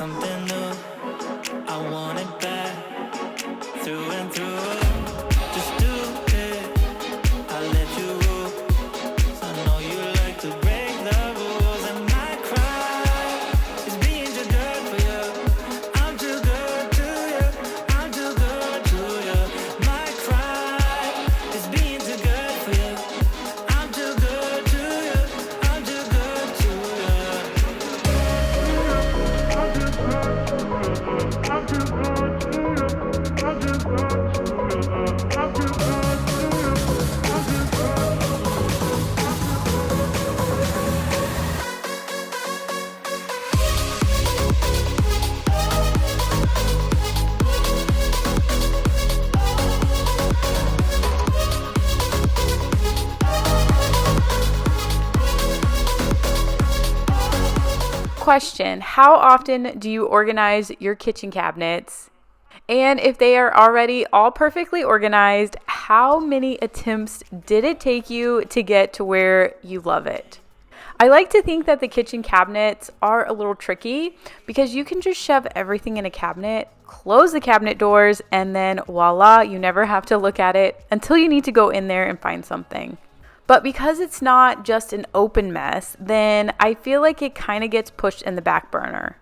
something new. I want it back, through and through. Just do it, I'll let you rule. I know you like to break the rules, and my cry is being too good for you. I'm too good to you, I'm too good to you. My cry is being too good for you. I'm too good to you, I'm too good to you. Question: how often do you organize your kitchen cabinets? And if they are already all perfectly organized, how many attempts did it take you to get to where you love it? I like to think that the kitchen cabinets are a little tricky because you can just shove everything in a cabinet, close the cabinet doors, and then voila, you never have to look at it until you need to go in there and find something. But because it's not just an open mess, then I feel like it kind of gets pushed in the back burner.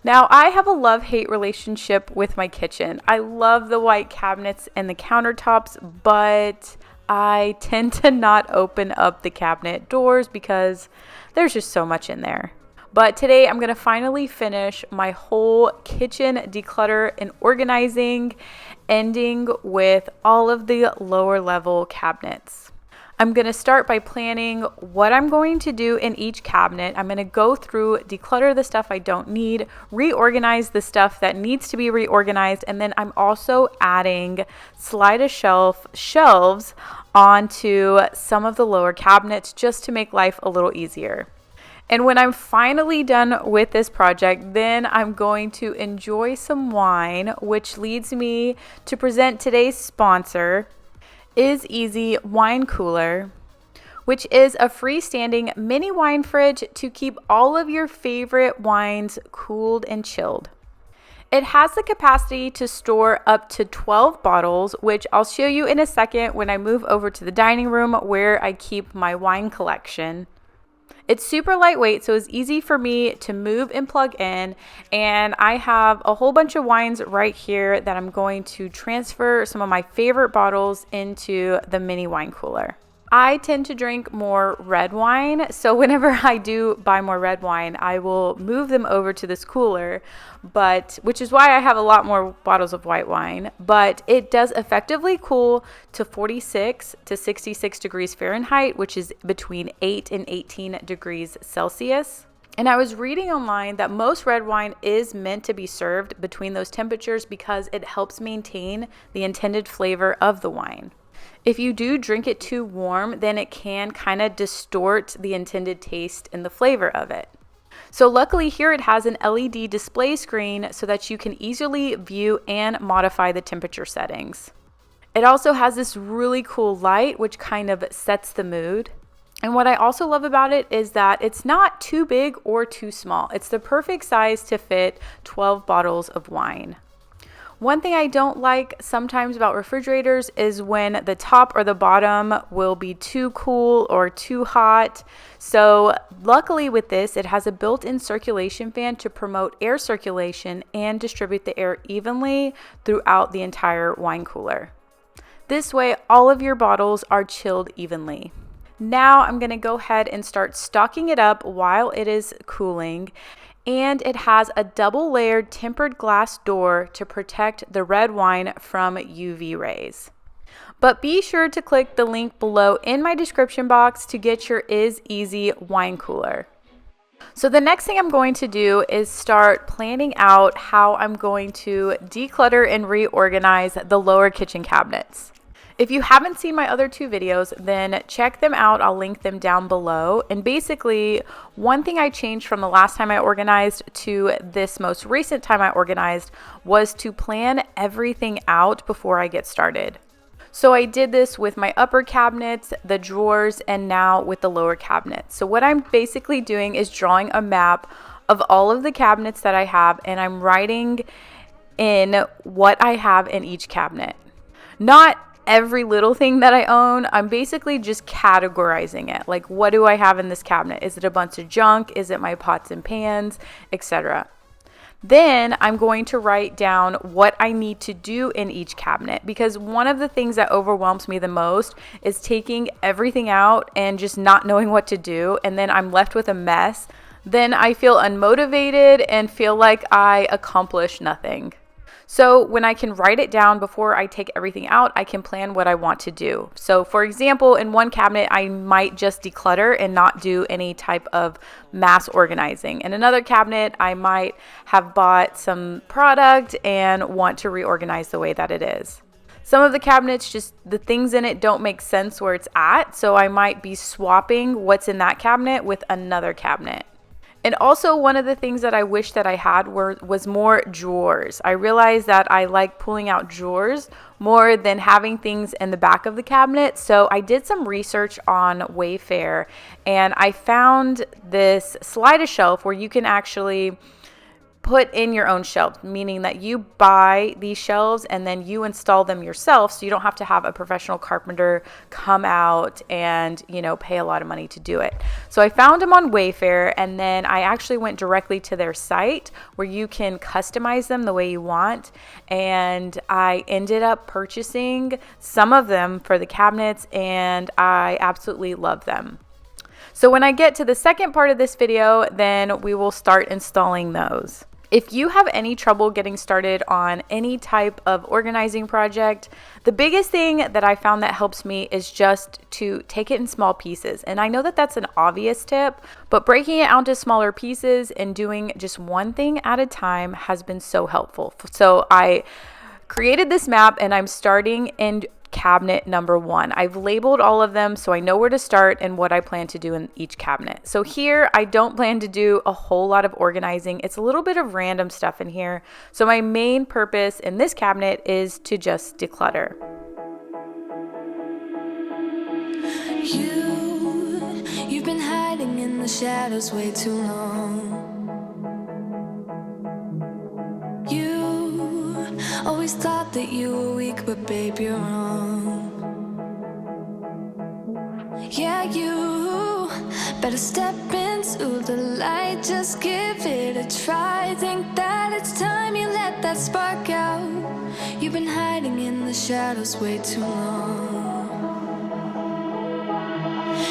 Now, I have a love-hate relationship with my kitchen. I love the white cabinets and the countertops, but I tend to not open up the cabinet doors because there's just so much in there. But today I'm going to finally finish my whole kitchen declutter and organizing, ending with all of the lower level cabinets. I'm going to start by planning what I'm going to do in each cabinet. I'm going to go through, declutter the stuff I don't need, reorganize the stuff that needs to be reorganized, and then I'm also adding slide-a-shelf shelves onto some of the lower cabinets just to make life a little easier. And when I'm finally done with this project, then I'm going to enjoy some wine, which leads me to present today's sponsor, Iseasy Wine Cooler, which is a freestanding mini wine fridge to keep all of your favorite wines cooled and chilled. It has the capacity to store up to 12 bottles, which I'll show you in a second when I move over to the dining room where I keep my wine collection. It's super lightweight, so it's easy for me to move and plug in, and I have a whole bunch of wines right here that I'm going to transfer some of my favorite bottles into the mini wine cooler. I tend to drink more red wine, so whenever I do buy more red wine, I will move them over to this cooler, which is why I have a lot more bottles of white wine, but it does effectively cool to 46 to 66 degrees Fahrenheit, which is between 8 and 18 degrees Celsius. And I was reading online that most red wine is meant to be served between those temperatures because it helps maintain the intended flavor of the wine. If you do drink it too warm, then it can kind of distort the intended taste and the flavor of it. So luckily here it has an LED display screen so that you can easily view and modify the temperature settings. It also has this really cool light which kind of sets the mood. And what I also love about it is that it's not too big or too small. It's the perfect size to fit 12 bottles of wine. One thing I don't like sometimes about refrigerators is when the top or the bottom will be too cool or too hot. So luckily with this, it has a built-in circulation fan to promote air circulation and distribute the air evenly throughout the entire wine cooler. This way, all of your bottles are chilled evenly. Now I'm going to go ahead and start stocking it up while it is cooling. And it has a double layered tempered glass door to protect the red wine from UV rays. But be sure to click the link below in my description box to get your Iseasy wine cooler. So the next thing I'm going to do is start planning out how I'm going to declutter and reorganize the lower kitchen cabinets. If you haven't seen my other two videos, then check them out. I'll link them down below. And basically, one thing I changed from the last time I organized to this most recent time I organized was to plan everything out before I get started. So I did this with my upper cabinets, the drawers, and now with the lower cabinets. So what I'm basically doing is drawing a map of all of the cabinets that I have, and I'm writing in what I have in each cabinet. Not every little thing that I own. I'm basically just categorizing it. Like, what do I have in this cabinet? Is it a bunch of junk? Is it my pots and pans, etc.? Then I'm going to write down what I need to do in each cabinet, because one of the things that overwhelms me the most is taking everything out and just not knowing what to do, and then I'm left with a mess. Then I feel unmotivated and feel like I accomplished nothing. So when I can write it down before I take everything out, I can plan what I want to do. So for example, in one cabinet, I might just declutter and not do any type of mass organizing. In another cabinet, I might have bought some product and want to reorganize the way that it is. Some of the cabinets, just the things in it don't make sense where it's at. So I might be swapping what's in that cabinet with another cabinet. And also, one of the things that I wish that I had was more drawers. I realized that I like pulling out drawers more than having things in the back of the cabinet. So I did some research on Wayfair, and I found this slide-a-shelf where you can actually put in your own shelves, meaning that you buy these shelves and then you install them yourself, so you don't have to have a professional carpenter come out and, pay a lot of money to do it. So I found them on Wayfair, and then I actually went directly to their site where you can customize them the way you want, and I ended up purchasing some of them for the cabinets, and I absolutely love them. So when I get to the second part of this video, then we will start installing those. If you have any trouble getting started on any type of organizing project, the biggest thing that I found that helps me is just to take it in small pieces. And I know that that's an obvious tip, but breaking it out into smaller pieces and doing just one thing at a time has been so helpful. So I created this map, and I'm starting in cabinet number 1. I've labeled all of them so I know where to start and what I plan to do in each cabinet. So here I don't plan to do a whole lot of organizing. It's a little bit of random stuff in here. So my main purpose in this cabinet is to just declutter. You've been hiding in the shadows way too long. Always thought that you were weak, but babe, you're wrong. Yeah, you better step into the light, just give it a try. Think that it's time you let that spark out. You've been hiding in the shadows way too long.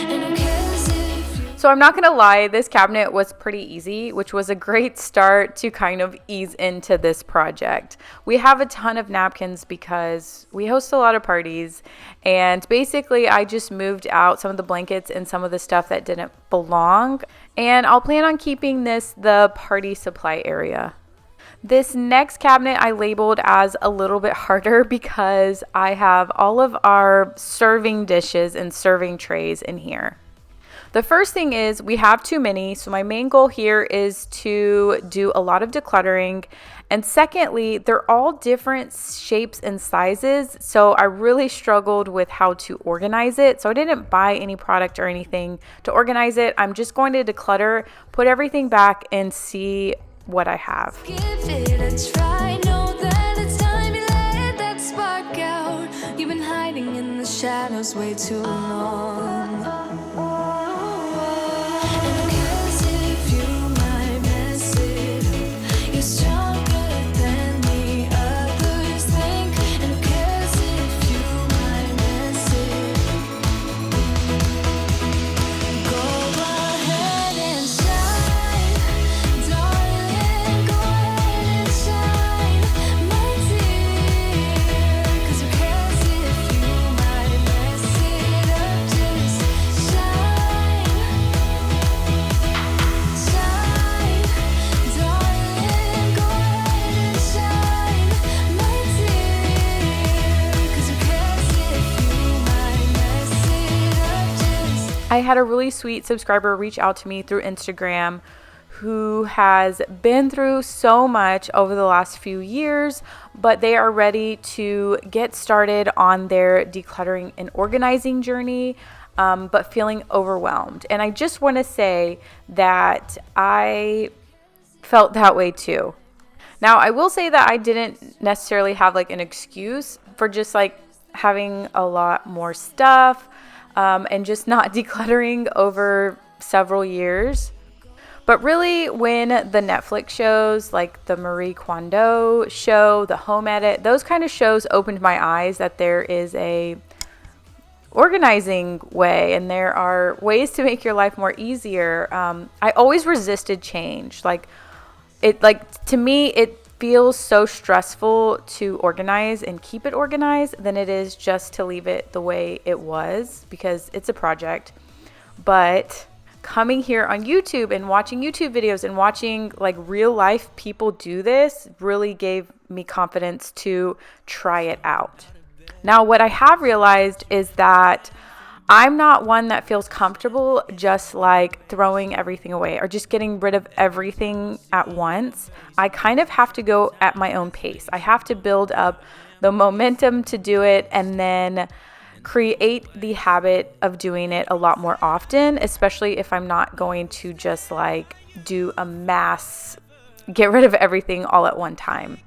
And who cares if So I'm not gonna lie, this cabinet was pretty easy, which was a great start to kind of ease into this project. We have a ton of napkins because we host a lot of parties, and basically I just moved out some of the blankets and some of the stuff that didn't belong, and I'll plan on keeping this the party supply area. This next cabinet I labeled as a little bit harder because I have all of our serving dishes and serving trays in here. The first thing is we have too many, so my main goal here is to do a lot of decluttering. And secondly, they're all different shapes and sizes, so I really struggled with how to organize it. So I didn't buy any product or anything to organize it. I'm just going to declutter, put everything back, and see what I have. give it a try? Know that it's time you let that spark out. You've been hiding in the shadows way too long. I had a really sweet subscriber reach out to me through Instagram who has been through so much over the last few years, but they are ready to get started on their decluttering and organizing journey, but feeling overwhelmed. And I just want to say that I felt that way too. Now, I will say that I didn't necessarily have like an excuse for just like having a lot more stuff and just not decluttering over several years. But really, when the Netflix shows like the Marie Kondo show, the Home Edit, those kind of shows opened my eyes that there is a organizing way and there are ways to make your life more easier. I always resisted change. To me, it feels so stressful to organize and keep it organized than it is just to leave it the way it was, because it's a project. But coming here on YouTube and watching YouTube videos and watching like real life people do this really gave me confidence to try it out. Now, what I have realized is that I'm not one that feels comfortable just like throwing everything away or just getting rid of everything at once. I kind of have to go at my own pace. I have to build up the momentum to do it and then create the habit of doing it a lot more often, especially if I'm not going to just like do a mass get rid of everything all at one time.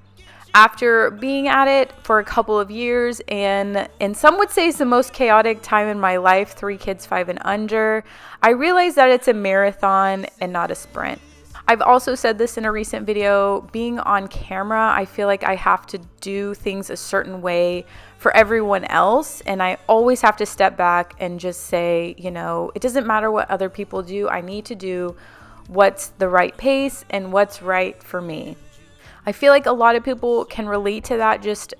After being at it for a couple of years, and some would say it's the most chaotic time in my life, 3 kids, 5 and under, I realized that it's a marathon and not a sprint. I've also said this in a recent video, being on camera, I feel like I have to do things a certain way for everyone else, and I always have to step back and just say, it doesn't matter what other people do, I need to do what's the right pace and what's right for me. I feel like a lot of people can relate to that just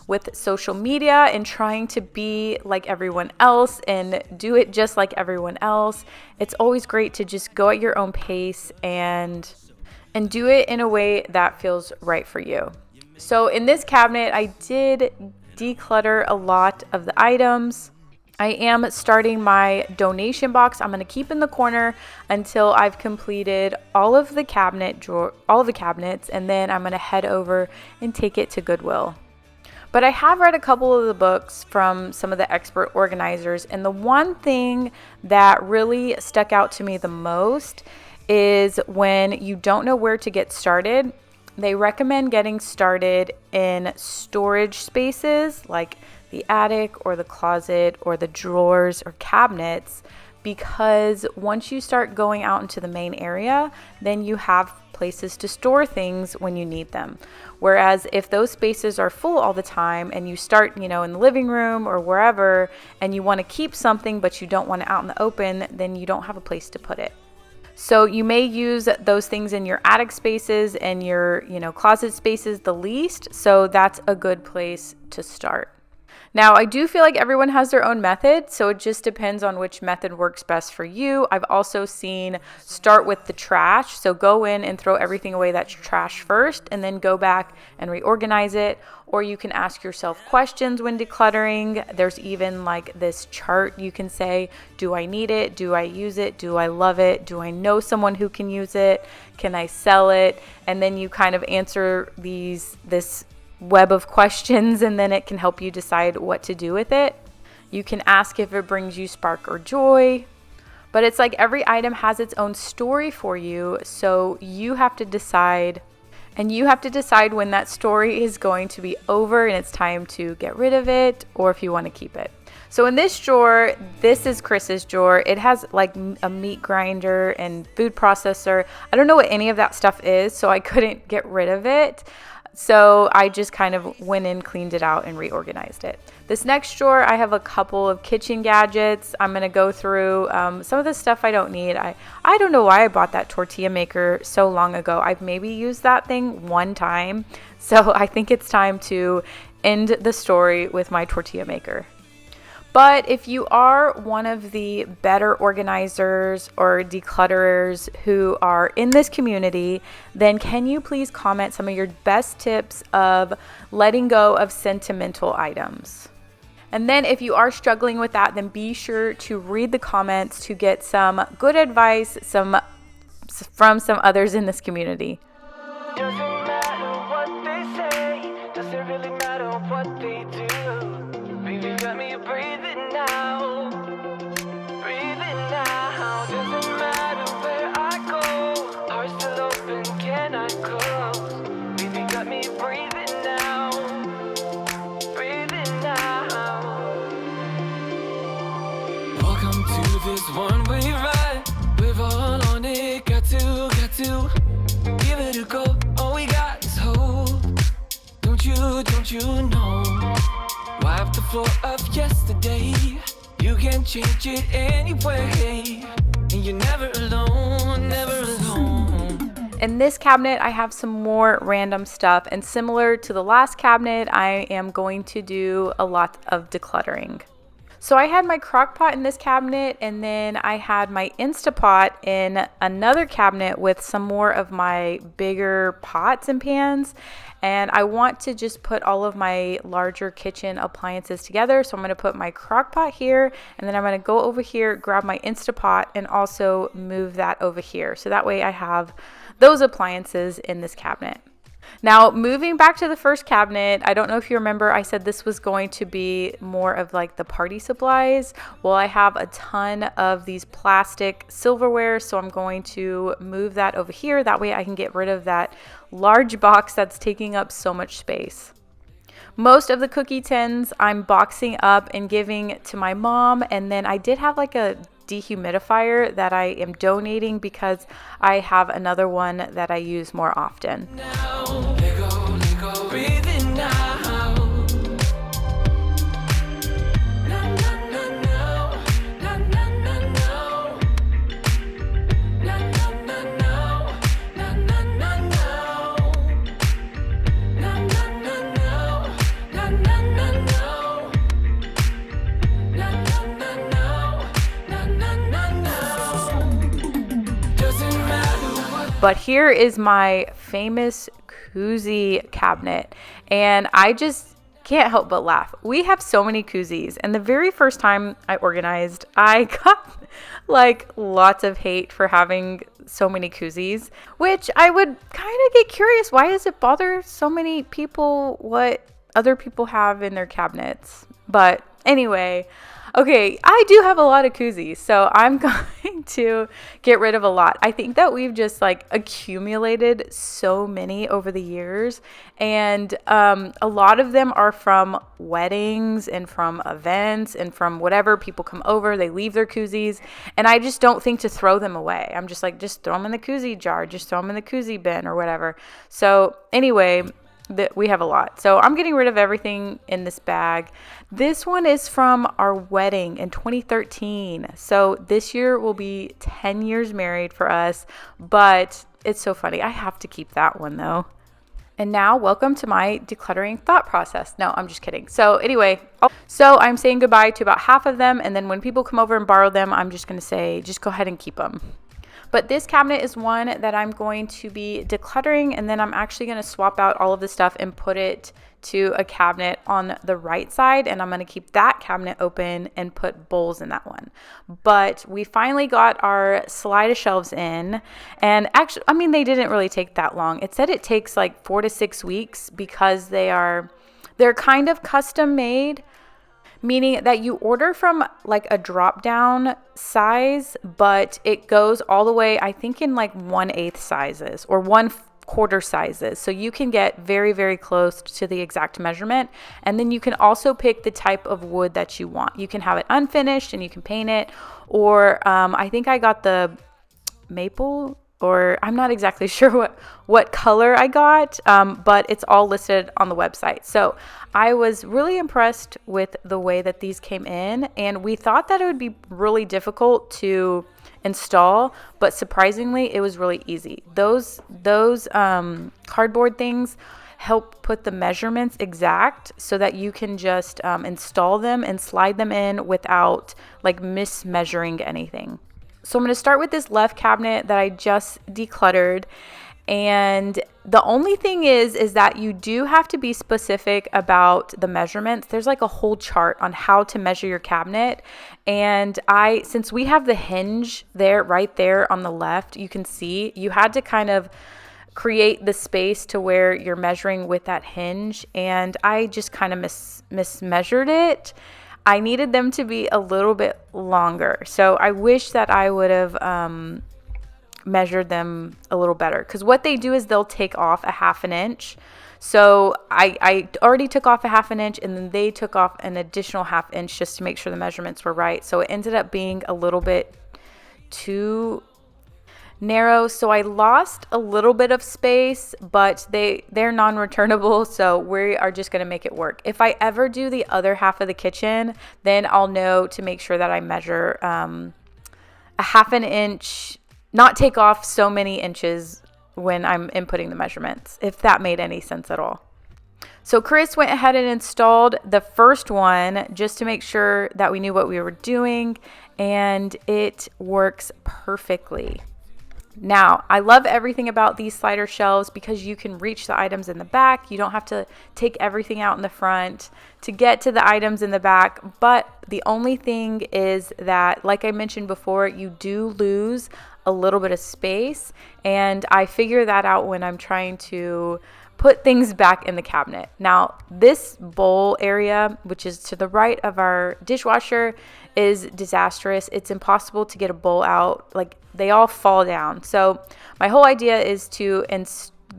with social media and trying to be like everyone else and do it just like everyone else. It's always great to just go at your own pace and do it in a way that feels right for you. So in this cabinet, I did declutter a lot of the items. I am starting my donation box. I'm going to keep in the corner until I've completed all of the cabinets, and then I'm going to head over and take it to Goodwill. But I have read a couple of the books from some of the expert organizers, and the one thing that really stuck out to me the most is when you don't know where to get started, they recommend getting started in storage spaces like the attic or the closet or the drawers or cabinets, because once you start going out into the main area, then you have places to store things when you need them. Whereas if those spaces are full all the time and you start, in the living room or wherever, and you want to keep something but you don't want it out in the open, then you don't have a place to put it. So you may use those things in your attic spaces and your, closet spaces the least. So that's a good place to start. Now, I do feel like everyone has their own method, so it just depends on which method works best for you. I've also seen start with the trash, so go in and throw everything away that's trash first, and then go back and reorganize it. Or you can ask yourself questions when decluttering. There's even like this chart you can say, do I need it? Do I use it? Do I love it? Do I know someone who can use it? Can I sell it? And then you kind of answer this web of questions, and then it can help you decide what to do with it. You can ask if it brings you spark or joy, but it's like every item has its own story for you, so you have to decide, and you have to decide when that story is going to be over and it's time to get rid of it, or if you want to keep it. So in this drawer, this is Chris's drawer. It has like a meat grinder and food processor. I don't know what any of that stuff is, so I couldn't get rid of it. So I just kind of went in, cleaned it out, and reorganized it. This next drawer, I have a couple of kitchen gadgets. I'm going to go through some of the stuff I don't need. I don't know why I bought that tortilla maker so long ago. I've maybe used that thing one time. So I think it's time to end the story with my tortilla maker. But if you are one of the better organizers or declutterers who are in this community, then can you please comment some of your best tips of letting go of sentimental items? And then if you are struggling with that, then be sure to read the comments to get some good advice from some others in this community. Doesn't matter what they say, doesn't really matter what they do. Baby, got me breathing now, breathing now. Doesn't matter where I go, heart's still open, can I This one-way ride, we're all on it. Got to give it a go. All we got is hope. Don't you know? Wipe the floor of yesterday. You can change it anyway. And you're never alone, never alone. In this cabinet, I have some more random stuff, and similar to the last cabinet, I am going to do a lot of decluttering. So I had my crock pot in this cabinet, and then I had my Instapot in another cabinet with some more of my bigger pots and pans. And I want to just put all of my larger kitchen appliances together. So I'm going to put my crock pot here, and then I'm going to go over here, grab my Instapot, and also move that over here. So that way I have those appliances in this cabinet. Now, moving back to the first cabinet, I don't know if you remember, I said this was going to be more of like the party supplies. Well, I have a ton of these plastic silverware, so I'm going to move that over here. That way I can get rid of that large box that's taking up so much space. Most of the cookie tins I'm boxing up and giving to my mom, and then I did have like a dehumidifier that I am donating because I have another one that I use more often. Now, let go, breathe in now. Na, na, na, no. Na, na, na, no. Na, na, na, no. Na, na, na, no. Na, na, na, no. Na, na, na, no. Na, na, na, no. Na, na, na, no. Doesn't matter what. But here is my famous koozie cabinet, and I just can't help but laugh. We have so many koozies, and the very first time I organized, I got like lots of hate for having so many koozies, which I would kind of get curious, why does it bother so many people what other people have in their cabinets? But anyway, okay, I do have a lot of koozies, so I'm going to get rid of a lot. I think that we've just like accumulated so many over the years, and a lot of them are from weddings and from events and from whatever. People come over, they leave their koozies, and I just don't think to throw them away. I'm just like, just throw them in the koozie jar, just throw them in the koozie bin or whatever. So anyway, we have a lot. So I'm getting rid of everything in this bag. This one is from our wedding in 2013. So this year will be 10 years married for us, but it's so funny. I have to keep that one though. And now welcome to my decluttering thought process. No, I'm just kidding. So anyway, so I'm saying goodbye to about half of them. And then when people come over and borrow them, I'm just going to say, just go ahead and keep them. But this cabinet is one that I'm going to be decluttering, and then I'm actually going to swap out all of the stuff and put it to a cabinet on the right side, and I'm going to keep that cabinet open and put bowls in that one. But we finally got our slide shelves in, and actually, I mean, they didn't really take that long. It said it takes like 4 to 6 weeks because they're kind of custom made, meaning that you order from like a drop down size, but it goes all the way, I think, in like 1/8 sizes or 1/4 sizes. So you can get very, very close to the exact measurement. And then you can also pick the type of wood that you want. You can have it unfinished and you can paint it. Or I think I got the maple, or I'm not exactly sure what color I got, but it's all listed on the website. So I was really impressed with the way that these came in, and we thought that it would be really difficult to install, but surprisingly, it was really easy. Those cardboard things help put the measurements exact so that you can just install them and slide them in without like mismeasuring anything. So I'm going to start with this left cabinet that I just decluttered. And the only thing is that you do have to be specific about the measurements. There's like a whole chart on how to measure your cabinet. And since we have the hinge there, right there on the left, you can see you had to kind of create the space to where you're measuring with that hinge. And I just kind of mismeasured it. I needed them to be a little bit longer. So I wish that I would have measured them a little better, because what they do is they'll take off a 1/2 inch. So I already took off a 1/2 inch, and then they took off an additional 1/2 inch just to make sure the measurements were right. So it ended up being a little bit too narrow, so I lost a little bit of space, but they're non-returnable, so we are just going to make it work. If I ever do the other half of the kitchen, then I'll know to make sure that I measure a 1/2 inch, not take off so many inches when I'm inputting the measurements, if that made any sense at all. So Chris went ahead and installed the first one just to make sure that we knew what we were doing, and it works perfectly. Now, I love everything about these slider shelves because you can reach the items in the back. You don't have to take everything out in the front to get to the items in the back. But the only thing is that, like I mentioned before, you do lose a little bit of space. And I figure that out when I'm trying to put things back in the cabinet. Now, this bowl area, which is to the right of our dishwasher, is disastrous. It's impossible to get a bowl out. Like, they all fall down. So my whole idea is to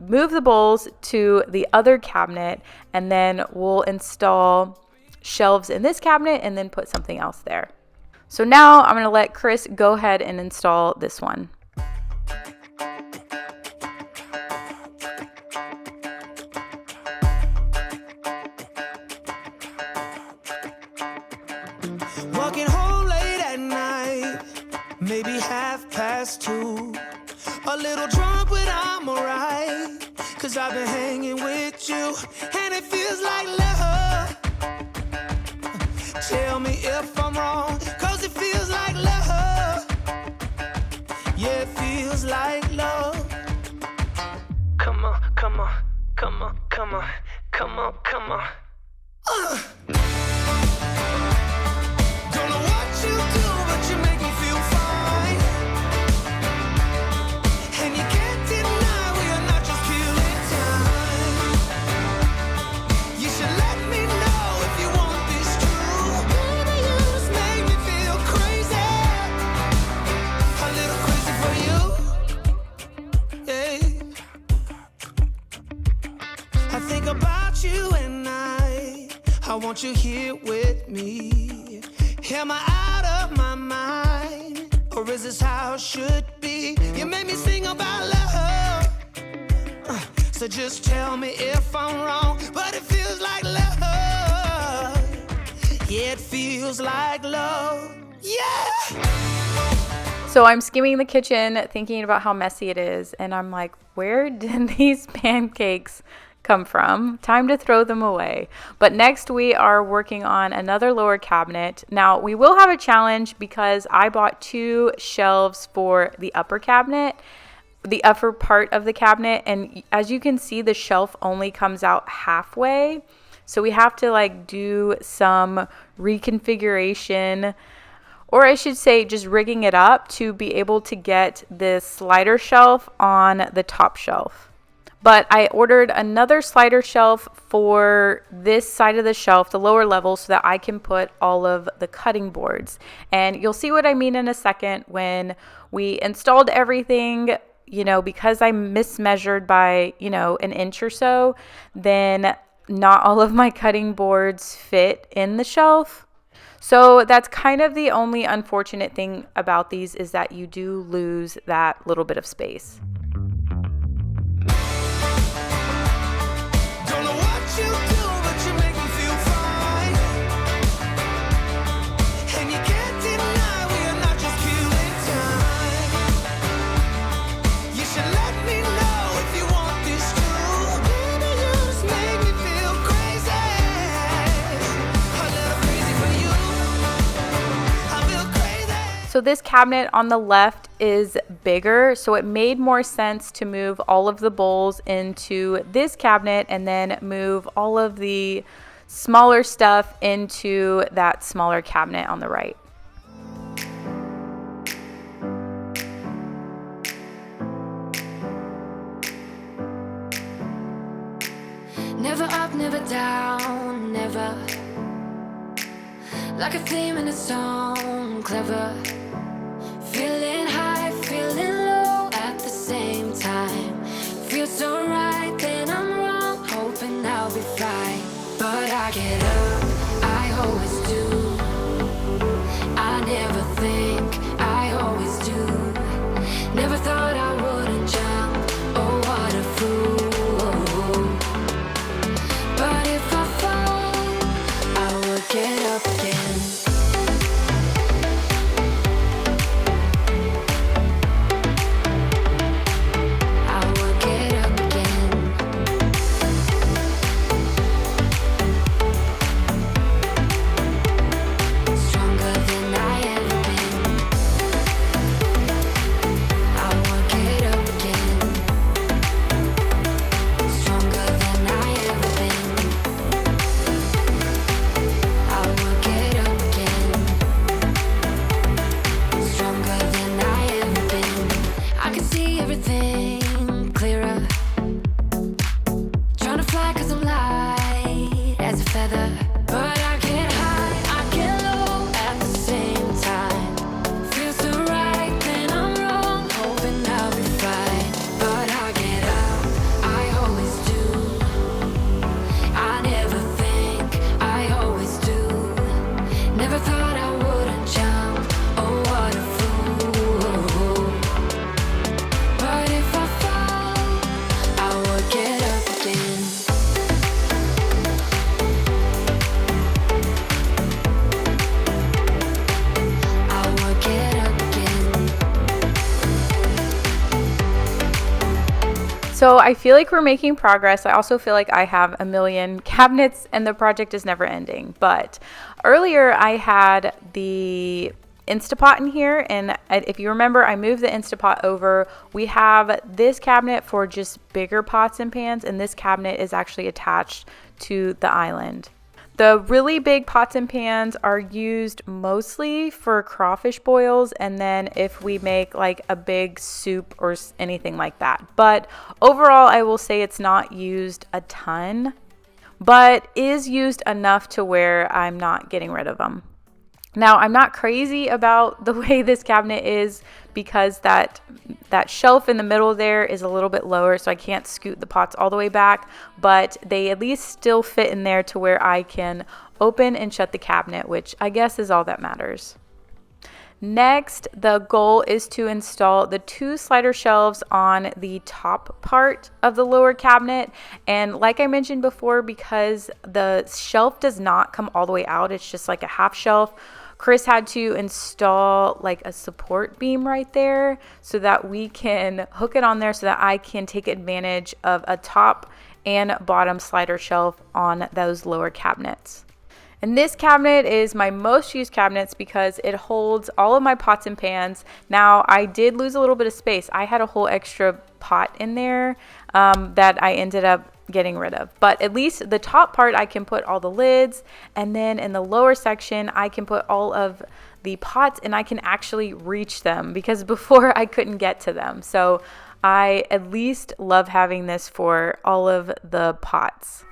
move the bowls to the other cabinet, and then we'll install shelves in this cabinet and then put something else there. So now I'm going to let Chris go ahead and install this one. Walking home late at night, maybe 2:30. A little drunk, but I'm alright, 'cause I've been hanging with you, and it feels like love. Tell me if I'm wrong, 'cause it feels like love. Yeah, it feels like love. Come on, come on, come on, come on, come on, come on. Don't know what you do, but you make me feel fine. And you can't deny we are not just killing time. You should let me know if you want this true. Baby, you just make me feel crazy. A little crazy for you. Yeah. I think about you and I want you here with me. Am I out of my mind, or is this how it should be? You made me sing about love, so just tell me if I'm wrong, but it feels like love. Yeah, it feels like love. Yeah. So I'm skimming the kitchen thinking about how messy it is, and I'm like, where did these pancakes come from? Time to throw them away. But next we are working on another lower cabinet. Now we will have a challenge because I bought 2 shelves for the upper cabinet, the upper part of the cabinet, and as you can see, the shelf only comes out halfway. So we have to like do some reconfiguration, or I should say just rigging it up to be able to get this slider shelf on the top shelf. But I ordered another slider shelf for this side of the shelf, the lower level, so that I can put all of the cutting boards. And you'll see what I mean in a second. When we installed everything, you know, because I mismeasured by, you know, an inch or so, then not all of my cutting boards fit in the shelf. So that's kind of the only unfortunate thing about these, is that you do lose that little bit of space. You do, but you make me feel fine. And you can't deny we are not just killing time. You should let me know if you want this true. Baby, you just make me feel crazy. A little crazy for you. I feel crazy. So this cabinet on the left is bigger, so it made more sense to move all of the bowls into this cabinet and then move all of the smaller stuff into that smaller cabinet on the right. Never up, never down, never. Like a theme in a song, clever. Feeling high, feeling low at the same time. Feels so right, then I'm wrong. Hold So I feel like we're making progress. I also feel like I have a million cabinets and the project is never ending. But earlier I had the Instapot in here, and if you remember, I moved the Instapot over. We have this cabinet for just bigger pots and pans, and this cabinet is actually attached to the island. The really big pots and pans are used mostly for crawfish boils, and then if we make like a big soup or anything like that. But overall, I will say it's not used a ton, but is used enough to where I'm not getting rid of them. Now, I'm not crazy about the way this cabinet is because that shelf in the middle there is a little bit lower, so I can't scoot the pots all the way back, but they at least still fit in there to where I can open and shut the cabinet, which I guess is all that matters. Next, the goal is to install the 2 slider shelves on the top part of the lower cabinet. And like I mentioned before, because the shelf does not come all the way out, it's just like a half shelf, Chris had to install like a support beam right there so that we can hook it on there so that I can take advantage of a top and bottom slider shelf on those lower cabinets. And this cabinet is my most used cabinets because it holds all of my pots and pans. Now, I did lose a little bit of space. I had a whole extra pot in there that I ended up getting rid of. But at least the top part, I can put all the lids. And then in the lower section, I can put all of the pots and I can actually reach them because before I couldn't get to them. So I at least love having this for all of the pots.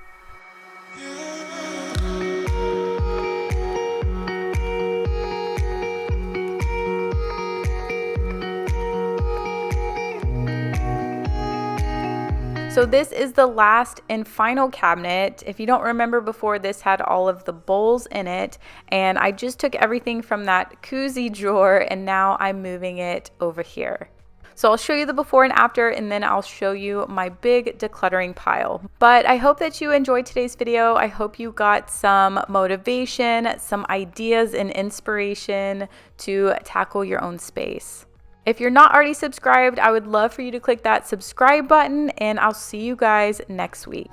So this is the last and final cabinet. If you don't remember before, this had all of the bowls in it, and I just took everything from that koozie drawer and now I'm moving it over here. So I'll show you the before and after, and then I'll show you my big decluttering pile. But I hope that you enjoyed today's video. I hope you got some motivation, some ideas and inspiration to tackle your own space. If you're not already subscribed, I would love for you to click that subscribe button, and I'll see you guys next week.